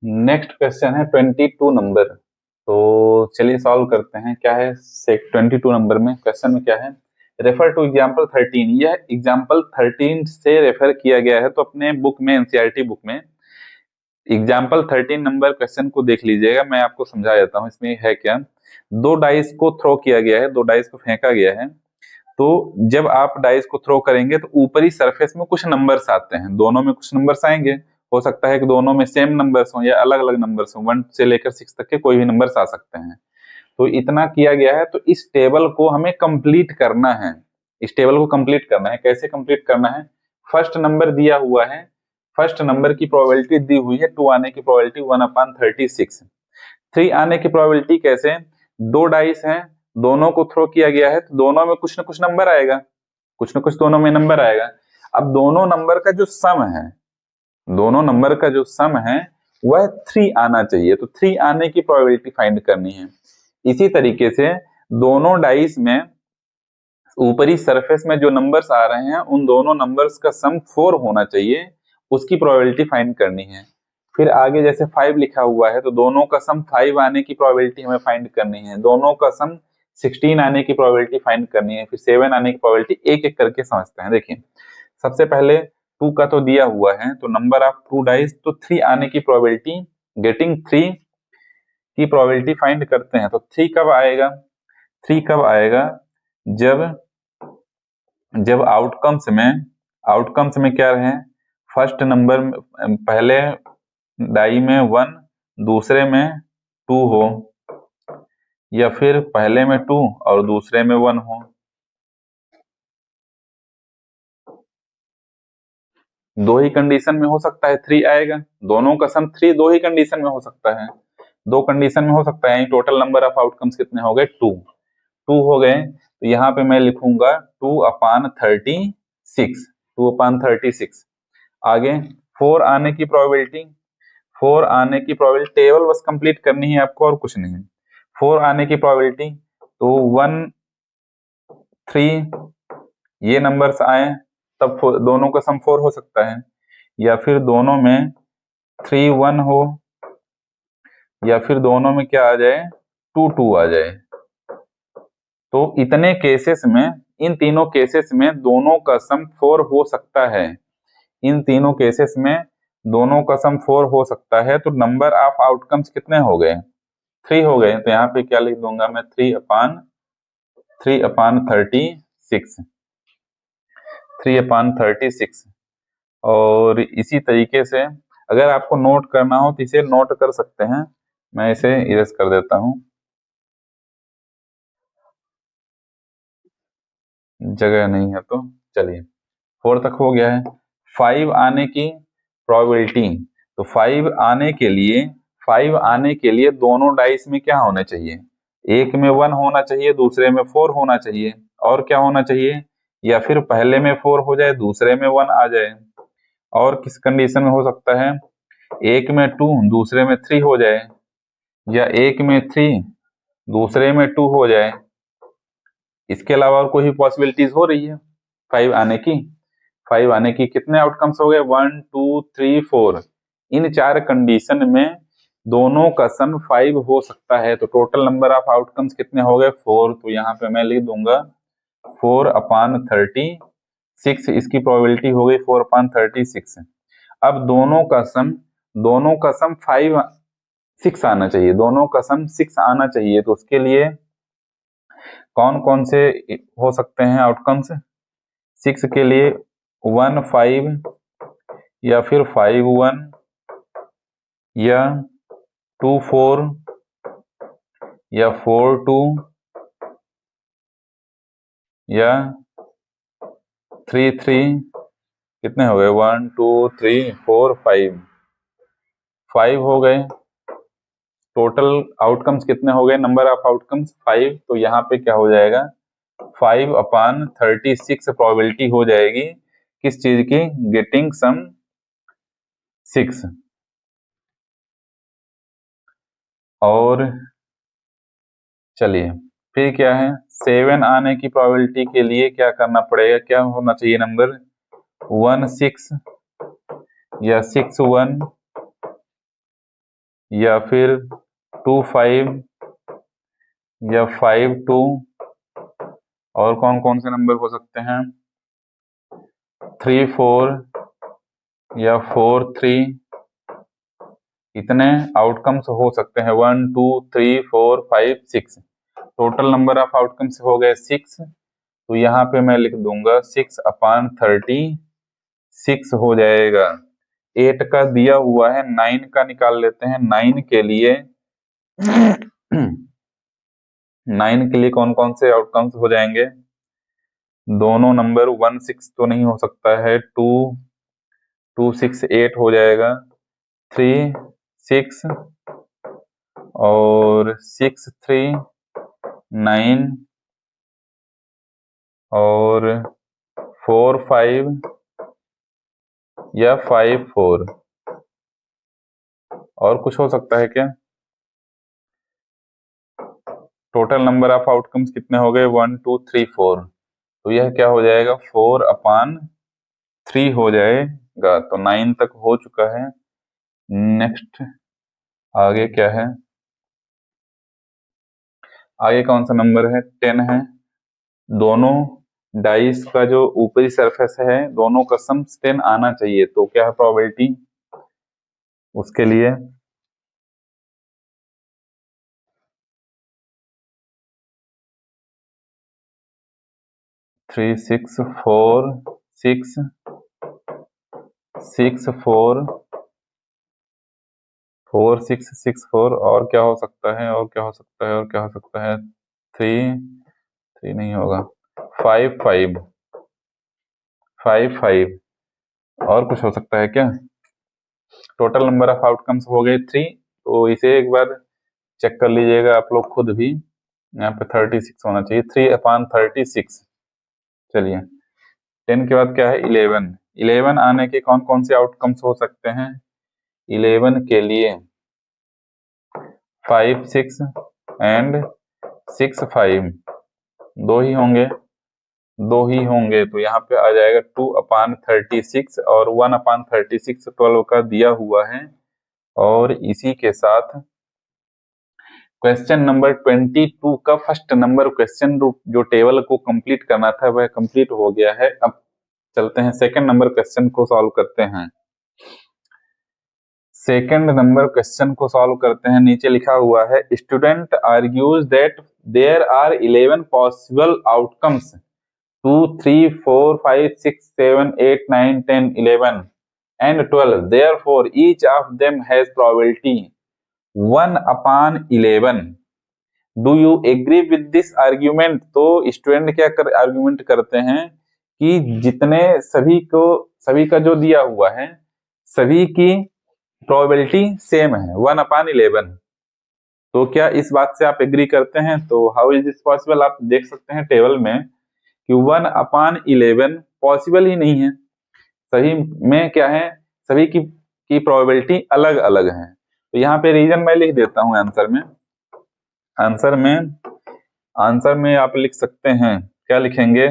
Next question है 22 number. तो चलिए सॉल्व करते हैं। क्या है 22 नंबर में, क्वेश्चन में क्या है, रेफर टू एग्जाम्पल 13। यह एग्जाम्पल 13 से रेफर किया गया है। तो अपने बुक में, एनसीईआरटी बुक में एग्जाम्पल 13 नंबर क्वेश्चन को देख लीजिएगा। मैं आपको समझा देता हूँ इसमें है क्या। दो डाइस को थ्रो किया गया है, दो डाइस को फेंका गया है। तो जब आप डाइस को थ्रो करेंगे तो ऊपरी सरफेस में कुछ नंबर्स आते हैं, दोनों में कुछ नंबर्स आएंगे। हो सकता है कि दोनों में सेम नंबर्स हों या अलग अलग नंबर्स हों, 1 से लेकर 6 तक के कोई भी नंबर्स आ सकते हैं। तो इतना किया गया है, तो इस टेबल को हमें कंप्लीट करना है। इस टेबल को कंप्लीट करना है। कैसे कंप्लीट करना है, फर्स्ट नंबर दिया हुआ है, फर्स्ट नंबर की प्रोबेबिलिटी दी हुई है 2 आने की प्रोबेबिलिटी 1/36। 3 आने की प्रोबेबिलिटी कैसे, दो डाइस हैं, दोनों को थ्रो किया गया है तो दोनों में कुछ ना कुछ नंबर आएगा, कुछ ना कुछ दोनों में नंबर आएगा। अब दोनों नंबर का जो सम है, दोनों नंबर का जो सम है वह 3 आना चाहिए। तो 3 आने की प्रोबेबिलिटी फाइंड करनी है। इसी तरीके से दोनों डाइस में ऊपरी सरफेस में जो नंबर्स आ रहे हैं उन दोनों नंबर्स का सम 4 होना चाहिए, उसकी प्रोबेबिलिटी फाइंड करनी है। फिर आगे जैसे 5 लिखा हुआ है तो दोनों का सम 5 आने की प्रोबेबिलिटी हमें फाइंड करनी है, दोनों का सम 16 आने की प्रोबेबिलिटी फाइंड करनी है, फिर 7 आने की प्रोबेबिलिटी एक एक करके समझते हैं। देखिए सबसे पहले 2 का तो दिया हुआ है, तो नंबर ऑफ 2 डाइस, तो 3 आने की प्रोबेबिलिटी, गेटिंग 3 की प्रोबेबिलिटी फाइंड करते हैं। तो 3 कब आएगा, 3 कब आएगा, जब जब आउटकम्स में क्या रहे, फर्स्ट नंबर पहले डाई में 1, दूसरे में 2 हो, या फिर पहले में 2 और दूसरे में 1 हो। दो ही कंडीशन में हो सकता है 3 आएगा, दोनों का सम 3 दो ही कंडीशन में हो सकता है, दो कंडीशन में हो सकता है। टोटल नंबर ऑफ आउटकम्स कितने हो गए, 2 हो गए। तो यहाँ पे मैं लिखूंगा 2/36, 2/36। आगे 4 आने की प्रोबेबिलिटी, 4 आने की प्रोबेबिलिटी, टेबल बस कंप्लीट करनी है आपको और कुछ नहीं। 4 आने की प्रोबेबिलिटी, तो 1 3 ये नंबर्स आए तब दोनों का सम 4 हो सकता है, या फिर दोनों में 3 1 हो, या फिर दोनों में क्या आ जाए, 2 2 आ जाए। तो इतने केसेस में, इन तीनों केसेस में दोनों का सम 4 हो सकता है, इन तीनों केसेस में दोनों का सम 4 हो सकता है। तो नंबर ऑफ आउटकम्स कितने हो गए, 3 हो गए। तो यहाँ पे क्या लिख दूंगा मैं, 3/36, 3/36। और इसी तरीके से अगर आपको नोट करना हो तो इसे नोट कर सकते हैं, मैं इसे इरेज कर देता हूँ, जगह नहीं है तो। चलिए 4 तक हो गया है। 5 आने की प्रोबेबिलिटी, तो 5 आने के लिए दोनों डाइस में क्या होना चाहिए, एक में 1 होना चाहिए, दूसरे में 4 होना चाहिए, और क्या होना चाहिए, या फिर पहले में 4 हो जाए, दूसरे में 1 आ जाए। और किस कंडीशन में हो सकता है, एक में 2 दूसरे में 3 हो जाए, या एक में 3 दूसरे में 2 हो जाए। इसके अलावा और कोई पॉसिबिलिटीज हो रही है 5 आने की, 5 आने की कितने आउटकम्स हो गए, 1 2 3 4। इन 4 कंडीशन में दोनों का सम 5 हो सकता है। तो टोटल नंबर ऑफ आउटकम्स कितने हो गए, 4। तो यहाँ पे मैं लिख दूंगा 4/36, इसकी प्रोबेबिलिटी हो गई 4/36। अब दोनों का सम 6 आना चाहिए, दोनों का सम 6 आना चाहिए। तो उसके लिए कौन कौन से हो सकते हैं आउटकम्स, 6 के लिए 1 5, या फिर 5 1, या 2 4, या 4 2, या 3 3। कितने हो गए, 1 2 3 4 5, 5 हो गए। टोटल आउटकम्स कितने हो गए, नंबर ऑफ आउटकम्स 5। तो यहाँ पे क्या हो जाएगा, 5/36 प्रोबेबिलिटी हो जाएगी किस चीज की, गेटिंग सम 6। और चलिए फिर क्या है, 7 आने की प्रोबेबिलिटी के लिए क्या करना पड़ेगा, क्या होना चाहिए नंबर, 1 6, या 6 1, या फिर 2-5 या 5-2, और कौन कौन से नंबर हो सकते हैं, 3-4 या 4-3। इतने आउटकम्स हो सकते हैं, 1 2 3 4 5 6। टोटल नंबर ऑफ आउटकम्स हो गए 6। तो यहाँ पे मैं लिख दूंगा 6/36 हो जाएगा। 8 का दिया हुआ है, 9 का निकाल लेते हैं। 9 के लिए 9 के लिए कौन कौन से आउटकम्स हो जाएंगे, दोनों नंबर 1 6 तो नहीं हो सकता है, 2 2 6 8 हो जाएगा, 3 6 और 6 3 9 और 4 5 या 5 4। और कुछ हो सकता है क्या? टोटल नंबर ऑफ आउटकम्स कितने हो गए, 1 2 3 4। तो यह क्या हो जाएगा, 4/3 हो जाएगा। तो 9 तक हो चुका है। नेक्स्ट आगे क्या है, आगे कौन सा नंबर है, 10 है। दोनों डाइस का जो ऊपरी सरफेस है, दोनों का सम 10 आना चाहिए। तो क्या है प्रोबेबिलिटी उसके लिए, 3 6 4 6 6 4 4 6 6 4। और क्या हो सकता है, और क्या हो सकता है, और क्या हो सकता है, 3 नहीं होगा, 5 5 5 5। और कुछ हो सकता है क्या? टोटल नंबर ऑफ आउटकम्स हो गए 3। तो इसे एक बार चेक कर लीजिएगा आप लोग खुद भी। यहाँ पे 36 होना चाहिए, 3/36। चलिए 10 के बाद क्या है, 11। 11 आने के कौन कौन से आउटकम्स हो सकते हैं, 11 के लिए 5 6 एंड 6 5 दो ही होंगे, दो ही होंगे। तो यहाँ पे आ जाएगा 2/36 और 1/36 12 का दिया हुआ है। और इसी के साथ क्वेश्चन नंबर 22 का फर्स्ट नंबर क्वेश्चन जो टेबल को कंप्लीट करना था वह कंप्लीट हो गया है। अब चलते हैं सेकंड नंबर क्वेश्चन को सॉल्व करते हैं। सेकंड नंबर क्वेश्चन को सॉल्व करते हैं। नीचे लिखा हुआ है, student argues that there are 11 possible outcomes 2 3 4 5 6 7 8 9 10 11 and 12, therefore each of them has probability 1/11। Do you agree with this argument. तो स्टूडेंट क्या कर आर्ग्यूमेंट करते हैं कि जितने सभी का जो दिया हुआ है, सभी की प्रोबेबिलिटी सेम है, 1/11। तो क्या इस बात से आप एग्री करते हैं? तो हाउ इज दिस पॉसिबल, आप देख सकते हैं टेबल में कि 1/11 पॉसिबल ही नहीं है। सभी में क्या है, सभी की प्रोबेबिलिटी अलग अलग है। तो यहाँ पे रीजन मैं लिख देता हूँ आंसर में। आंसर में आप लिख सकते हैं, क्या लिखेंगे,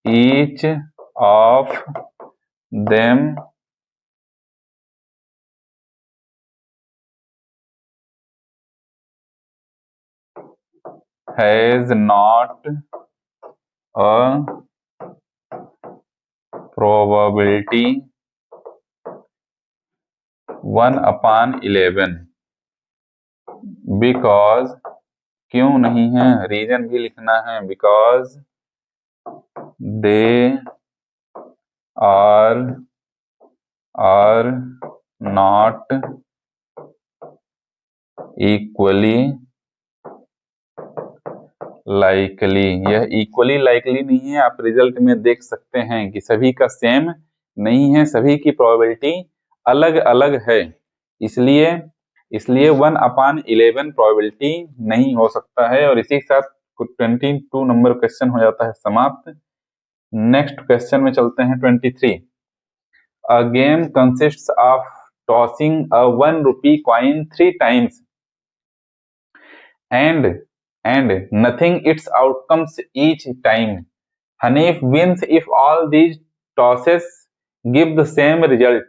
each of them has not a probability 1/11 because, क्यों नहीं है, रीजन भी लिखना है, because they are not equally likely. यह इक्वली लाइकली नहीं है, आप रिजल्ट में देख सकते हैं कि सभी का सेम नहीं है, सभी की प्रोबेबिलिटी अलग अलग है। इसलिए 1/11 प्रोबेबिलिटी नहीं हो सकता है। और इसी के साथ 22 नंबर क्वेश्चन हो जाता है समाप्त। नेक्स्ट क्वेश्चन में चलते हैं 23। A game consists of tossing a 1 rupee coin 3 times and nothing its outcomes each time. Hanif wins if all these tosses give the same result.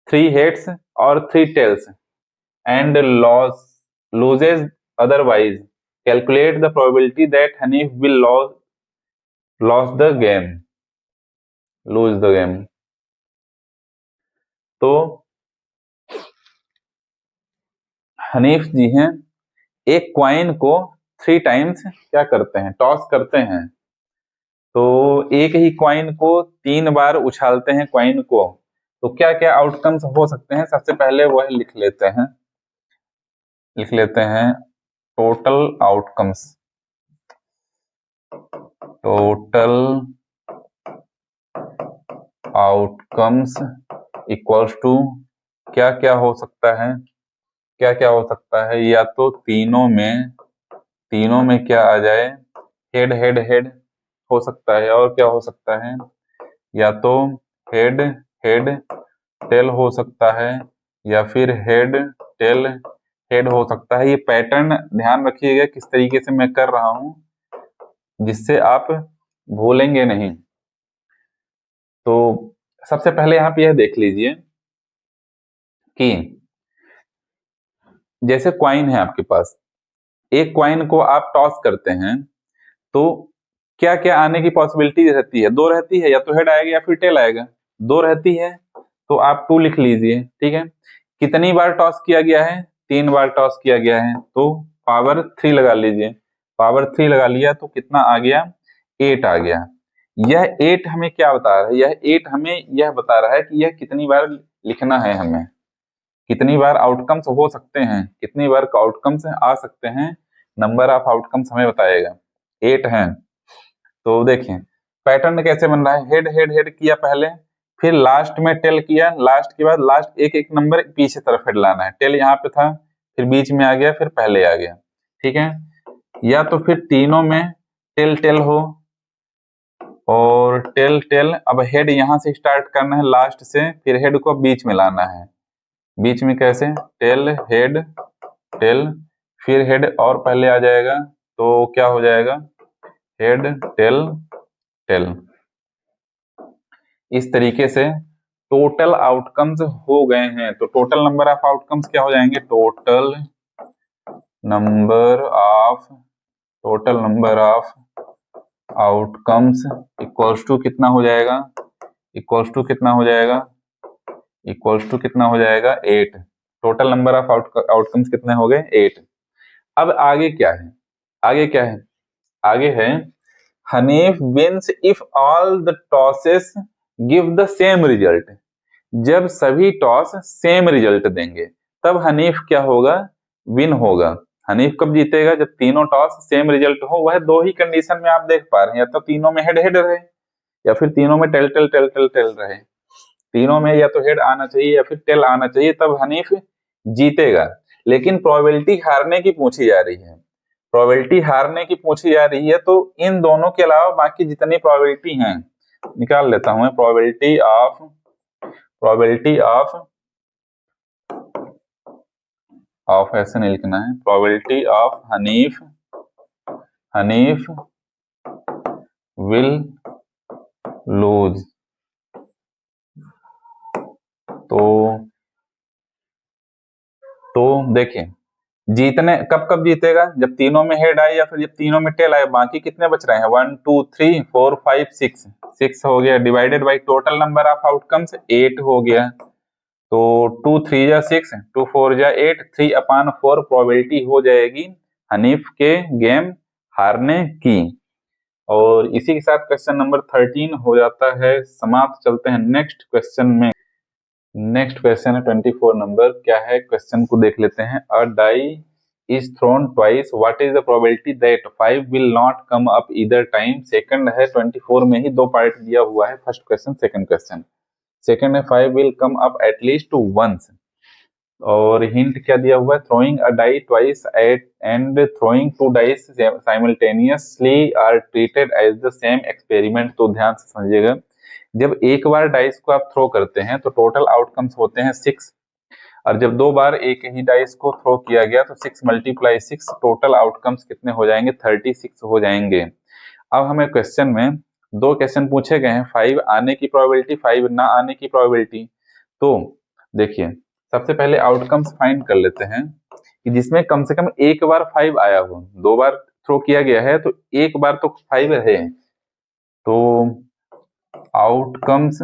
3 heads or 3 tails and loses otherwise, calculate the probability that Hanif will lose the game. तो हनीफ जी हैं, एक coin को 3 times क्या करते हैं, toss करते हैं। तो एक ही क्वाइन को 3 बार उछालते हैं क्वाइन को, तो क्या क्या आउटकम्स हो सकते हैं, सबसे पहले वह लिख लेते हैं टोटल आउटकम्स इक्वल्स टू क्या क्या हो सकता है, या तो तीनों में क्या आ जाए, हेड हो सकता है, और क्या हो सकता है, या तो हेड टेल हो सकता है, या फिर हेड टेल हेड हो सकता है। ये पैटर्न ध्यान रखिएगा किस तरीके से मैं कर रहा हूं, जिससे आप भूलेंगे नहीं। तो सबसे पहले आप यह देख लीजिए कि जैसे क्वाइन है आपके पास, एक क्वाइन को आप टॉस करते हैं, तो क्या क्या आने की पॉसिबिलिटी रहती है, 2 रहती है, या तो हेड आएगा या फिर टेल आएगा। 2 रहती है तो आप 2 लिख लीजिए, ठीक है। कितनी बार टॉस किया गया है, 3 बार टॉस किया गया है, तो पावर 3 लगा लीजिए। पावर 3 लगा लिया तो कितना आ गया, 8 आ गया। यह 8 हमें क्या बता रहा है, यह 8 हमें यह बता रहा है कि यह कितनी बार लिखना है, हमें कितनी बार आउटकम्स हो सकते हैं, कितनी बार आउटकम्स आ सकते हैं, नंबर ऑफ आउटकम्स हमें बताएगा। 8 हैं। तो देखिए पैटर्न कैसे बन रहा है, हेड किया पहले, फिर लास्ट में टेल किया, लास्ट के बाद लास्ट एक नंबर पीछे तरफ हेड लाना है। टेल यहाँ पे था, फिर बीच में आ गया, फिर पहले आ गया, ठीक है। या तो फिर तीनों में टेल हो, और टेल अब हेड यहाँ से स्टार्ट करना है लास्ट से, फिर हेड को बीच में लाना है। बीच में कैसे, टेल फिर हेड और पहले आ जाएगा, तो क्या हो जाएगा, हेड टेल। इस तरीके से टोटल आउटकम्स हो गए हैं। तो टोटल नंबर ऑफ आउटकम्स क्या हो जाएंगे, total number of outcomes equals to कितना हो जाएगा, इक्वल्स टू कितना हो जाएगा 8। टोटल नंबर ऑफ आउटकम्स कितने हो गए, 8। अब आगे क्या है, आगे है Hanif wins if all the tosses give the same result. जब सभी टॉस सेम रिजल्ट देंगे तब हनीफ क्या होगा, विन होगा। हनीफ कब जीतेगा, जब तीनों टॉस सेम रिजल्ट हो। वह 2 ही कंडीशन में आप देख पा रहे हैं, या तो तीनों में हेड रहे, या फिर तीनों में टेल रहे। तीनों में या तो हेड आना चाहिए या फिर टेल आना चाहिए, तब हनीफ जीतेगा। लेकिन प्रोबेबिलिटी हारने की पूछी जा रही है, तो इन दोनों के अलावा बाकी जितनी प्रोबेबिलिटी हैं निकाल लेता हूं मैं। प्रोबेबिलिटी ऑफ ऐसे नहीं लिखना है, probability of Hanif will lose. तो देखिए जीतने कब जीतेगा, जब तीनों में हेड आए या फिर जब तीनों में टेल आए। बाकी कितने बच रहे हैं, 1 2 3 4 5 6 हो गया, divided by total number of outcomes 8 हो गया। तो 2 3 जा 6, 2 4 जा 8, 3/4 प्रोबेबिलिटी हो जाएगी हनीफ के गेम हारने की। और इसी के साथ क्वेश्चन नंबर 13 हो जाता है समाप्त। चलते हैं नेक्स्ट क्वेश्चन में। नेक्स्ट क्वेश्चन है 24 नंबर। क्या है, क्वेश्चन को देख लेते हैं। अ die is thrown twice, what is the probability that 5 will not come up either time? Second है 24 में ही 2 पार्ट दिया हुआ है, first question second question. Second है 5 will come up at least once, और हिंट क्या दिया हुआ है, throwing a die twice and throwing 2 dice simultaneously are treated as the same experiment। तो ध्यान से समझिएगा, जब एक बार डाइस को आप थ्रो करते हैं तो टोटल आउटकम्स होते हैं 6, और जब 2 बार एक ही डाइस को थ्रो किया गया तो 6 × 6 टोटल आउटकम्स कितने हो जाएंगे, 36 हो जाएंगे। अब हमें क्वेश्चन में 2 क्वेश्चन पूछे गए हैं, 5 आने की प्रोबेबिलिटी, 5 ना आने की प्रोबेबिलिटी। तो देखिए सबसे पहले आउटकम्स फाइंड कर लेते हैं कि जिसमें कम से कम एक बार 5 आया हो। 2 बार थ्रो किया गया है तो एक बार तो 5 है। तो outcomes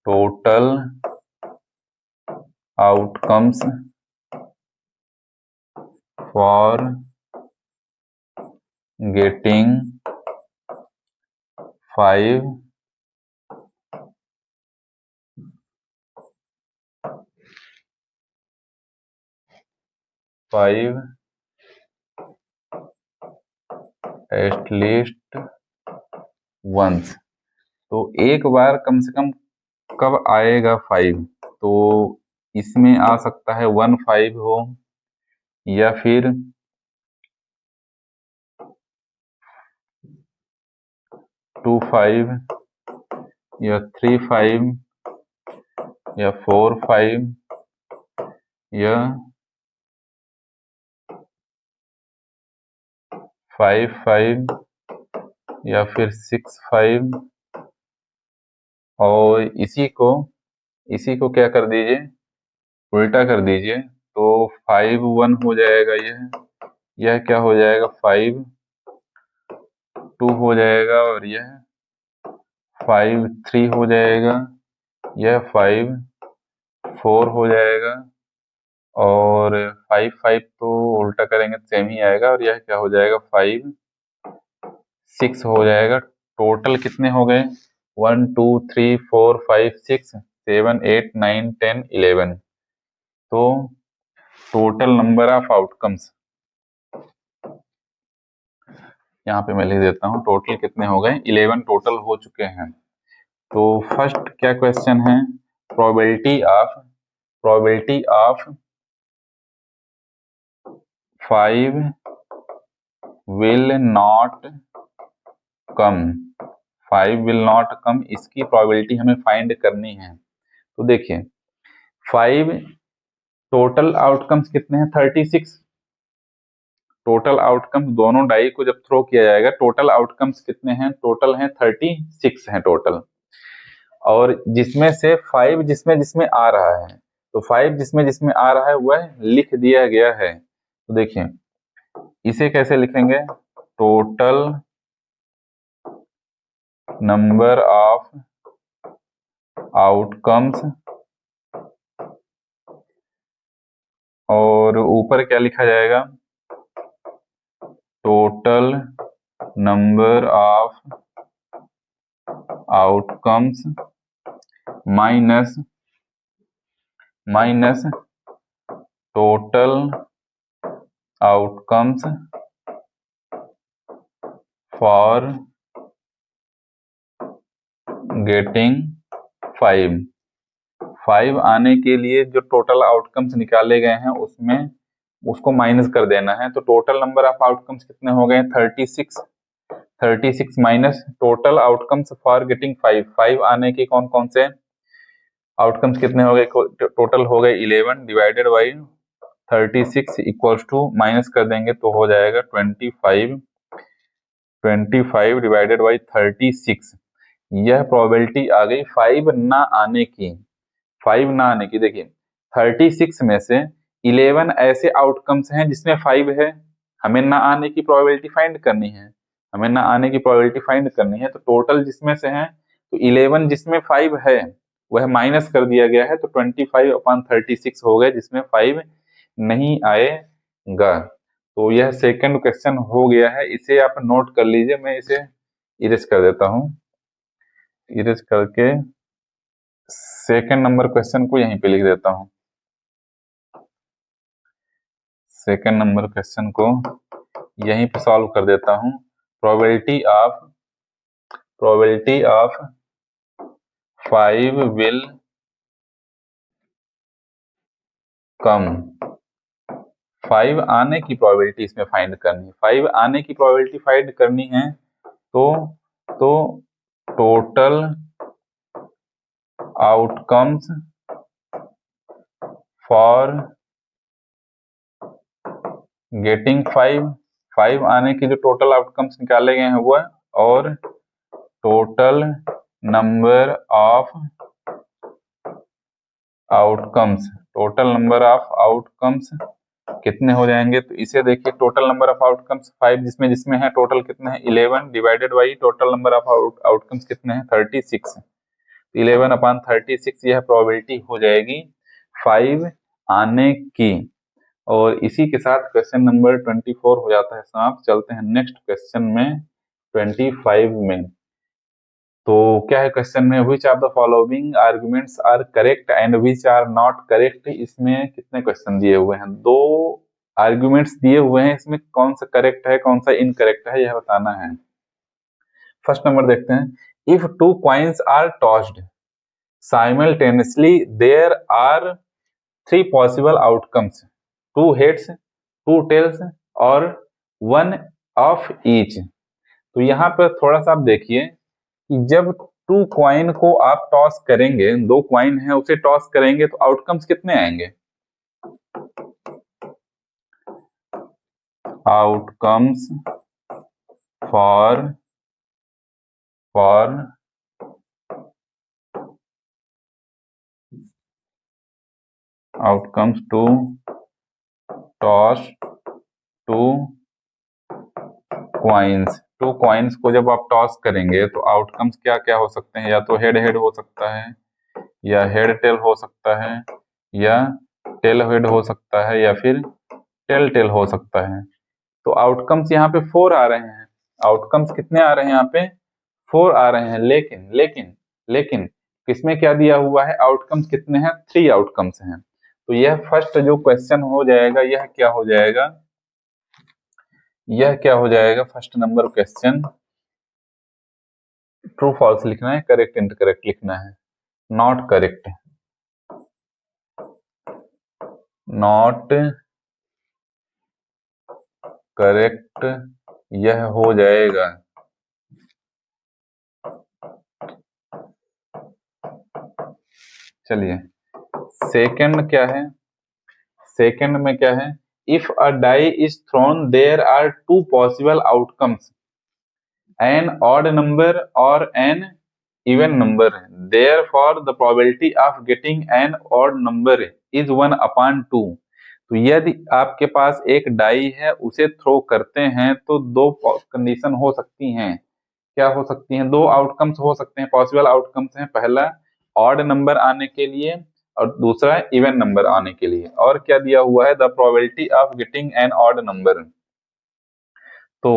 total outcomes for getting 5 at least once. तो एक बार कम से कम कब आएगा 5? तो इसमें आ सकता है 1 5 हो, या फिर 2 5, या 3 5, या 4 5, या 5 5, या फिर 6 5। और इसी को क्या कर दीजिए, उल्टा कर दीजिए। तो 5 1 हो जाएगा, यह क्या हो जाएगा, 5 2 हो जाएगा, और यह 5 3 हो जाएगा, यह 5 4 हो जाएगा, और 5 5 तो उल्टा करेंगे सेम ही आएगा, और यह क्या हो जाएगा, 5 6 हो जाएगा। टोटल कितने हो गए, 1 2 3 4 5 6 7 8 9 10 11। तो टोटल नंबर ऑफ आउटकम्स यहाँ पे मैं लिख देता हूँ, टोटल कितने हो गए, 11 टोटल हो चुके हैं। तो फर्स्ट क्या क्वेश्चन है, probability of 5 will not come, 5 will not come, इसकी प्रोबेबिलिटी हमें फाइंड करनी है। तो देखिए 5 टोटल आउटकम्स कितने हैं, 36। टोटल आउटकम्स दोनों डाई को जब थ्रो किया जाएगा, टोटल आउटकम्स कितने हैं, टोटल हैं 36 हैं टोटल। और जिसमें से 5 जिसमें जिसमें आ रहा है, तो 5 जिसमें जिसमें आ रहा है वह लिख दिया गया है। तो देखिए इसे कैसे लिखेंगे, टोटल नंबर ऑफ आउटकम्स, और ऊपर क्या लिखा जाएगा, total number of outcomes minus total outcomes for getting 5 आने के लिए जो टोटल आउटकम्स निकाले गए हैं उसमें उसको माइनस कर देना है। तो टोटल नंबर ऑफ आउटकम्स कितने हो गए, 36 minus total outcomes for getting 5 आने के कौन कौन से आउटकम्स कितने हो गए, टोटल हो गए 11 divided by 36 equals to, minus कर देंगे तो हो जाएगा 25 डिवाइडेड बाई 36। यह प्रोबेबिलिटी आ गई 5 ना आने की, 5 ना आने की। देखिए 36 में से 11 ऐसे आउटकम्स हैं जिसमें 5 है, हमें ना आने की प्रोबेबिलिटी फाइंड करनी है, तो टोटल जिसमें से है, तो 11 जिसमें 5 है वह माइनस कर दिया गया है, तो 25/36 हो गए जिसमें 5 नहीं आएगा। तो यह सेकंड क्वेश्चन हो गया है, इसे आप नोट कर लीजिए। मैं इसे इरेज कर देता हूँ, इरेज करके सेकंड नंबर क्वेश्चन को यहीं पे लिख देता हूँ। सेकंड नंबर क्वेश्चन को यहीं पे सॉल्व कर देता हूँ। प्रोबेबिलिटी ऑफ 5 विल कम, 5 आने की प्रोबेबिलिटी इसमें फाइंड करनी है, 5 आने की प्रोबेबिलिटी फाइंड करनी है। तो टोटल आउटकम्स फॉर गेटिंग 5 आने की जो टोटल आउटकम्स निकाले गए हैं वह, और total number of outcomes, total number of outcomes कितने हो जाएंगे? तो इसे देखिए, टोटल नंबर ऑफ आउटकम्स 5 जिसमें जिसमें है, टोटल कितने हैं 11 divided by total number of outcomes कितने हैं 36। 11/36 यह प्रोबेबिलिटी हो जाएगी 5 आने की। और इसी के साथ क्वेश्चन नंबर 24 हो जाता है समाप्त। चलते हैं नेक्स्ट क्वेश्चन में 25 में। तो क्या है क्वेश्चन में, which of the following arguments are correct and which are not correct. इसमें कितने क्वेश्चन दिए हुए हैं? 2 आर्गुमेंट्स दिए हुए हैं, इसमें कौन सा करेक्ट है कौन सा इनकरेक्ट है यह बताना है। फर्स्ट नंबर देखते हैं, if 2 coins are tossed simultaneously there are 3 possible outcomes, 2 heads, 2 tails और 1 ऑफ ईच। तो यहाँ पर थोड़ा सा आप देखिए कि जब 2 कॉइन को आप टॉस करेंगे, 2 कॉइन है उसे टॉस करेंगे तो आउटकम्स कितने आएंगे? Outcomes for outcomes to toss 2 coins, 2 coins को जब आप टॉस करेंगे तो आउटकम्स क्या क्या हो सकते हैं? या तो हेड हेड हो सकता है, या हेड टेल हो सकता है, या टेल हेड हो सकता है, या फिर टेल टेल हो सकता है। तो आउटकम्स यहाँ पे 4 आ रहे हैं। आउटकम्स कितने आ रहे हैं? यहाँ पे 4 आ रहे हैं। लेकिन लेकिन लेकिन किसमें क्या दिया हुआ है? आउटकम्स कितने हैं? 3 आउटकम्स हैं। तो यह फर्स्ट जो क्वेश्चन हो जाएगा, यह क्या हो जाएगा? यह क्या हो जाएगा? First number question true false लिखना है, करेक्ट इनकरेक्ट लिखना है। नॉट करेक्ट, नॉट करेक्ट यह हो जाएगा। चलिए सेकंड क्या है? सेकंड में क्या है? If a die is thrown there are 2 possible outcomes, an odd number और an even number, therefore the probability of getting an odd number is 1/2। तो यदि आपके पास एक डाई है उसे थ्रो करते हैं तो 2 कंडीशन हो सकती हैं। क्या हो सकती हैं? 2 आउटकम्स हो सकते हैं, पॉसिबल आउटकम्स हैं। पहला ऑड नंबर आने के लिए और दूसरा इवन नंबर आने के लिए। और क्या दिया हुआ है? The probability of getting an odd number. तो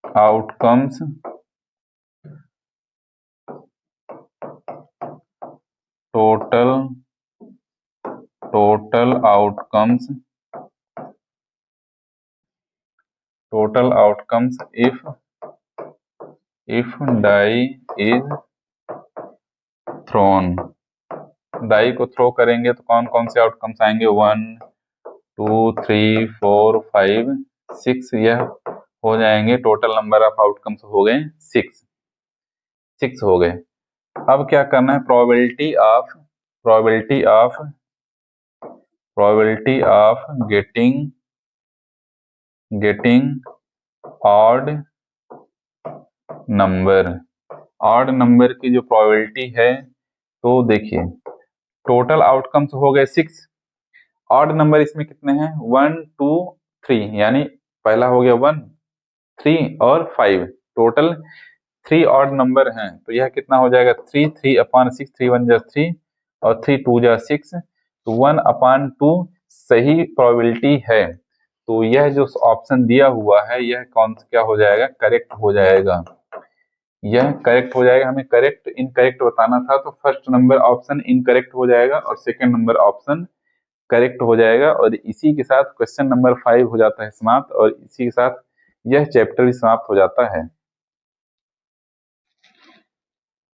outcomes total outcomes if die is thrown, die को थ्रो करेंगे तो कौन कौन से आउटकम्स आएंगे? 1 2 3 4 5 6 यह हो जाएंगे। टोटल नंबर ऑफ आउटकम्स हो गए 6 हो गए। अब क्या करना है? Probability of getting odd number की जो प्रोबेबिलिटी है, तो देखिए टोटल आउटकम्स हो गए 6, ऑड नंबर इसमें कितने हैं? 1 2 3, यानी पहला हो गया 1 3 और 5, टोटल 3 ऑड नंबर हैं। तो यह कितना हो जाएगा? 3/6, 3 1 जा 3 और 3 2 जा 6, तो 1/2 सही प्रोबेबिलिटी है। तो यह जो ऑप्शन दिया हुआ है यह कौन सा क्या हो जाएगा? करेक्ट हो जाएगा। यह करेक्ट हो जाएगा। हमें करेक्ट इनकरेक्ट बताना था, तो फर्स्ट नंबर ऑप्शन इनकरेक्ट हो जाएगा और सेकंड नंबर ऑप्शन करेक्ट हो जाएगा। और इसी के साथ क्वेश्चन नंबर 5 हो जाता है समाप्त, और इसी के साथ यह चैप्टर भी समाप्त हो जाता है।